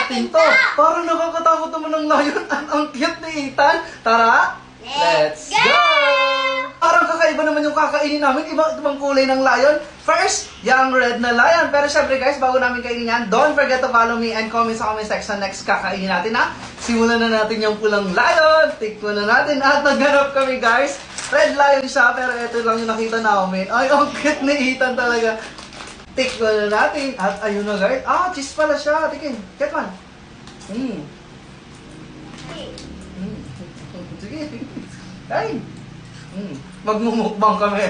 natin to. Parang nakakatakot naman ng lion at ang cute ni Ethan. Tara, let's go! Parang kakaiba naman yung kakainin namin. Ibang kulay ng lion. First, yung red na lion. Pero syempre guys, bago namin kainin yan, don't forget to follow me and comment sa comment section. Next kakainin natin ha. Simulan na natin yung pulang lion. Tikman na natin at naghanap kami guys. Red lion siya, pero ito lang yung nakita namin. Ay, ang cute ni Ethan talaga. Tikman na natin. At ayun na guys. Ah, cheese pala siya. Tikin. Get man. Sige. Kain. Magmumukbang kami.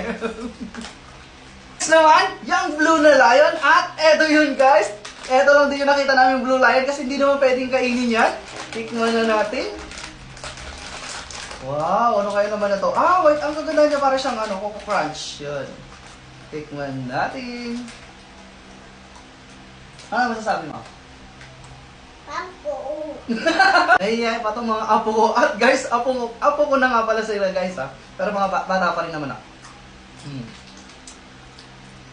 Next naman, yung blue na lion. At eto yun guys. Eto lang din yung nakita namin yung blue lion kasi hindi naman pwedeng kainin yan. Tikman na natin. Wow, ano kaya naman na to? Ah, wait, ang gaganda niya para siyang Coco Crunch. Yun. Tikman natin. Ano masasabi mo? Apo. Nahihiya pa itong mga apo ko. At guys, apo ko na nga pala sila guys ha. Pero mga bata pa rin naman ha.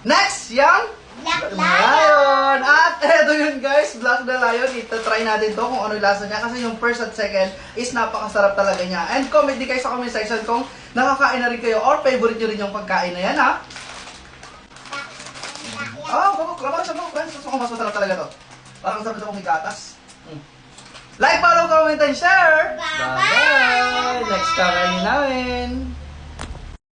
Next, yung Black lion! At eto yun guys, black na lion. Ito-try natin to kung ano yung lasa niya. Kasi yung first at second is napakasarap talaga niya. And comment din kayo sa comment section kung nakakain na rin kayo or favorite nyo rin yung pagkain na yan ha. Klabakan siya mo, friends. Gusto ko mas masarap talaga to. Parang sabi ko may gatas. Like, follow, comment, and share! Bye-bye! Next kakainin namin!